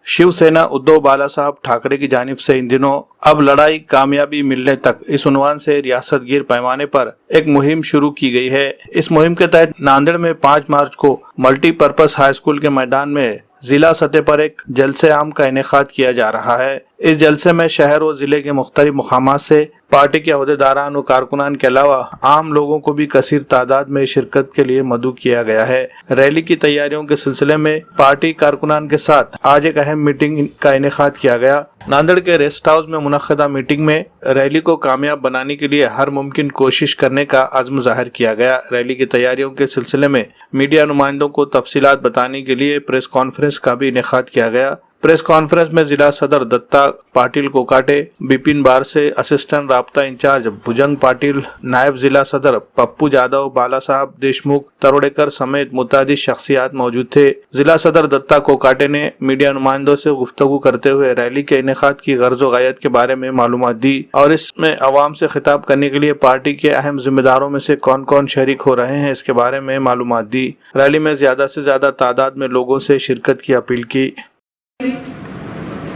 शिवसेना उद्धव बाला साहब ठाकरे की जानिब से इन दिनों अब लड़ाई कामयाबी मिलने तक इस उन्वान से रियासत गिर पैमाने पर एक मुहिम शुरू की गई है। इस मुहिम के तहत नांदेड़ में 5 मार्च को मल्टीपर्पज हाई स्कूल के मैदान में जिला सतह पर एक जलसे आम का इनेकाद किया जा रहा है। इस जलसे में शहर और जिले के मुख्तलिफ मुकामात से पार्टी के अहदेदारान और कारकुनान के अलावा आम लोगों को भी कसीर तादाद में शिरकत के लिए मदऊ किया गया है। रैली की तैयारियों के सिलसिले में पार्टी कारकुनान के साथ आज एक अहम मीटिंग का इनेकाद किया गया। नांदेड़ के रेस्ट हाउस में मुनक्किदा मीटिंग में रैली को कामयाब बनाने के लिए हर मुमकिन कोशिश करने का अज़्म ज़ाहिर किया गया। रैली की तैयारियों के सिलसिले में मीडिया नुमाइंदों को तफसीलात बताने के लिए प्रेस कॉन्फ्रेंस का भी इनेकाद किया गया। प्रेस कॉन्फ्रेंस में जिला सदर दत्ता पाटिल कोकाटे, बिपिन बारसे, असिस्टेंट राब्ता इंचार्ज भुजंग पाटिल, नायब जिला सदर पप्पू जादव, बाला साहब देशमुख, तरोड़ेकर समेत मुतादिद शख्सियात मौजूद थे। जिला सदर दत्ता कोकाटे ने मीडिया नुमाइंदों से गुफ्तगू करते हुए रैली के इनेकाद की गर्ज व गायत के बारे में मालूमात दी और इसमें अवाम से खिताब करने के लिए पार्टी के अहम जिम्मेदारों में से कौन कौन शरीक हो रहे हैं इसके बारे में मालूमात दी। रैली में ज्यादा से ज्यादा तादाद में लोगों से शिरकत की अपील की।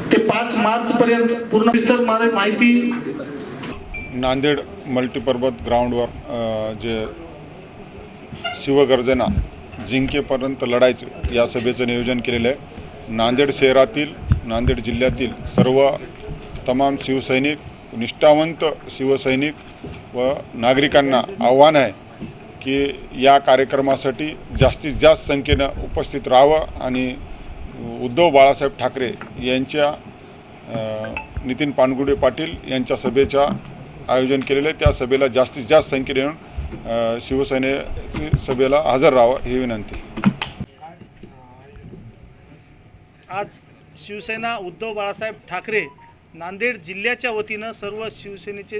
ते 5 मार्च पर्यंत पूर्ण विस्तार माहिती नांदेड मल्टीपर्पज ग्राउंडवर जे शिवगर्जना जिंकेपर्यंत लढायचं या सभेचं नियोजन केलेलं आहे। नांदेड शहरातील, नांदेड जिल्ह्यातील सर्व तमाम शिवसैनिक, निष्ठावंत शिवसैनिक व नागरिकांना आव्हान आहे की या कार्यक्रमासाठी जास्तीत जास्त संख्येनं उपस्थित राहावं आणि उद्धव बाळासाहेब ठाकरे यांच्या नितीन पानगुडे पाटील यांच्या सभेचा आयोजन केलेलं आहे। त्या सभेला जास्तीत जास्त संख्येने येऊन शिवसेनेच्या सभेला हजर राहावं ही विनंती। आज शिवसेना उद्धव बाळासाहेब ठाकरे नांदेड जिल्ह्याच्या वतीनं सर्व शिवसेनेचे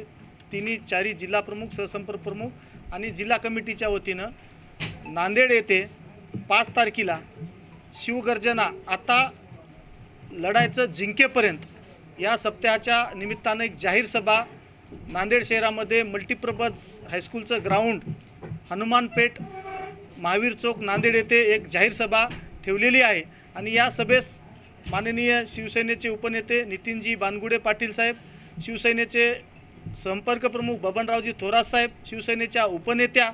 3-4 जिल्हा प्रमुख, सहसंपर्क प्रमुख आणि जिल्हा कमिटीच्या वतीनं नांदेड येथे 5 तारखेला शिवगर्जना आता लढायचं जिंकेपर्यंत या सप्ताहाच्या निमित्तानं एक जाहीर सभा नांदेड शहरामध्ये मल्टीपर्पज हायस्कूलचं ग्राउंड, हनुमानपेठ, महावीर चौक, नांदेड येथे एक जाहीर सभा ठेवलेली आहे आणि या सभेस माननीय शिवसेनेचे उपनेते नितीनजी बानगुडे पाटील साहेब, शिवसेनेचे संपर्क प्रमुख बबनरावजी थोरात साहेब, शिवसेनेच्या उपनेत्या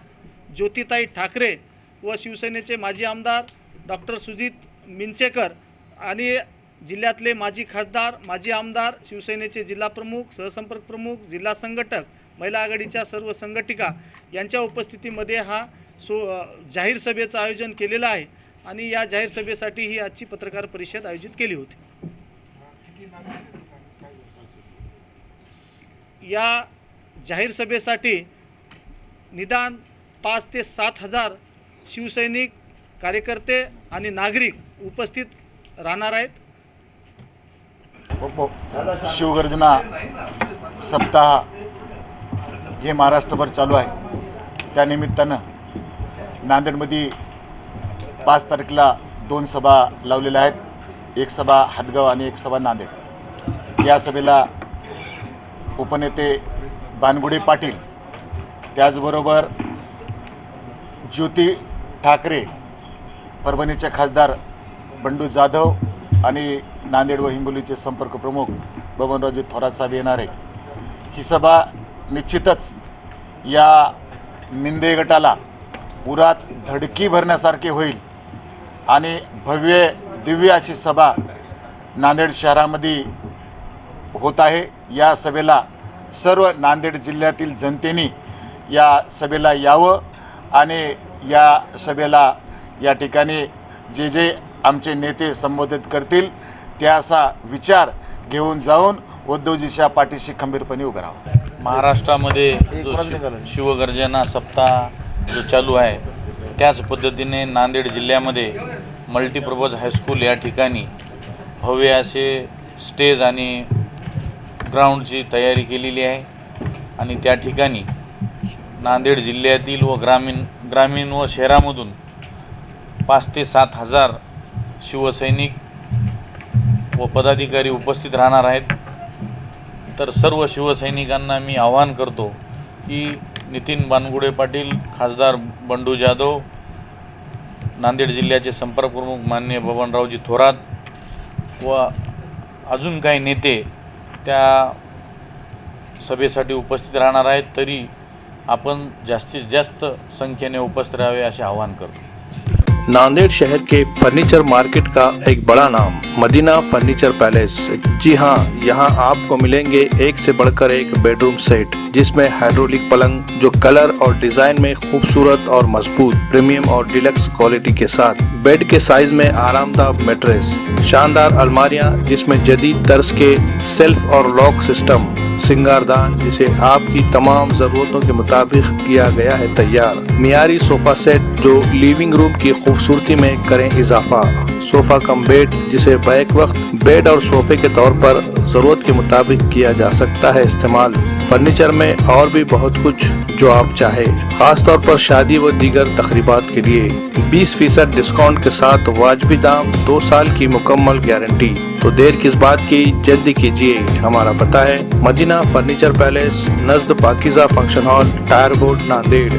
ज्योतिताई ठाकरे व शिवसेनेचे माजी आमदार डॉक्टर सुजित मिंचेकर आणि जिल्ह्यातले माजी खासदार, माजी आमदार, शिवसेनेचे जिल्हा प्रमुख, सहसंपर्क प्रमुख, जिल्हा संघटक, महिला आघाडीच्या सर्व संघटिका यांच्या उपस्थितीमध्ये हा जाहीर सभेचं आयोजन केलेलं आहे आणि या जाहीर सभेसाठी ही आजची पत्रकार परिषद आयोजित केली होती। या जाहीर सभेसाठी निदान 5 ते 7 हजार शिवसैनिक, कार्यकर्ते आणि नागरिक उपस्थित राहणार आहेत। शिवगर्जना सप्ताह हे महाराष्ट्रभर चालू आहे। त्यानिमित्तानं नांदेडमध्ये 5 तारखेला 2 सभा लावलेल्या आहेत। एक सभा हदगाव आणि एक सभा नांदेड। या सभेला उपनेते बानगुडे पाटील, त्याचबरोबर ज्योती ठाकरे, परभणीचे खासदार बंडू जाधव आणि नांदेड व हिंगोलीचे संपर्क प्रमुख बबनरावजी थोरात साहेब येणार आहेत। ही सभा निश्चितच या मिंदे गटाला उरात धडकी भरण्यासारखी होईल आणि भव्य दिव्य अशी सभा नांदेड शहरामध्ये होत आहे। या सभेला सर्व नांदेड जिल्ह्यातील जनतेने या सभेला यावं आणि या सभेला या ठिकाणी जे जे आमचे नेते संबोधित करतील त्याचा विचार घेऊन जाऊन उद्धवजीच्या पाठीशी खंबीरपणे उभं राहावं। महाराष्ट्रामध्ये जो शिवगर्जना सप्ताह जो चालू आहे त्याच पद्धतीने नांदेड जिल्ह्यामध्ये मल्टीपर्पज हायस्कूल या ठिकाणी भव्य असे स्टेज आणि ग्राउंडची तयारी केलेली आहे आणि त्या ठिकाणी नांदेड जिल्ह्यातील व ग्रामीण व शहरामधून 5 ते 7 हजार शिवसैनिक व पदाधिकारी उपस्थित राहणार आहेत। तर सर्व शिवसैनिकांना मी आवाहन करतो की नितीन बानगुडे पाटील, खासदार बंडू जाधव, नांदेड जिल्ह्याचे संपर्क प्रमुख माननीय बबनरावजी थोरात, व अजून काही नेते त्या सभेसाठी उपस्थित राहणार आहेत, तरी आपण जास्तीत जास्त संख्येने उपस्थित राहावे असे आवाहन करतो। नांदेड़ शहर के फर्नीचर मार्केट का एक बड़ा नाम मदीना फर्नीचर पैलेस। जी हाँ, यहाँ आपको मिलेंगे एक से बढ़कर एक बेडरूम सेट, जिसमें हाइड्रोलिक पलंग जो कलर और डिजाइन में खूबसूरत और मजबूत प्रीमियम और डिलक्स क्वालिटी के साथ, बेड के साइज में आरामदायक मैट्रेस, शानदार अलमारियाँ जिसमें जदीद तर्ज के सेल्फ और लॉक सिस्टम, सिंगारदान जिसे आपकी तमाम ज़रूरतों के मुताबिक किया गया है तैयार, मियारी सोफ़ा सेट जो लिविंग रूम की खूबसूरती में करें इजाफा, सोफ़ा कम बेड जिसे बैक वक्त बेड और सोफ़े के तौर पर ज़रूरत के मुताबिक किया जा सकता है इस्तेमाल। फर्नीचर में और भी बहुत कुछ जो आप चाहे, खास तौर पर शादी व दीगर तकरीबात के लिए 20% डिस्काउंट के साथ वाजबी दाम, 2 साल की मुकम्मल गारंटी। तो देर किस बात की, जल्दी कीजिए। हमारा पता है मदीना फर्नीचर पैलेस, नज़द Pakiza function hall, tyre board, Nanded.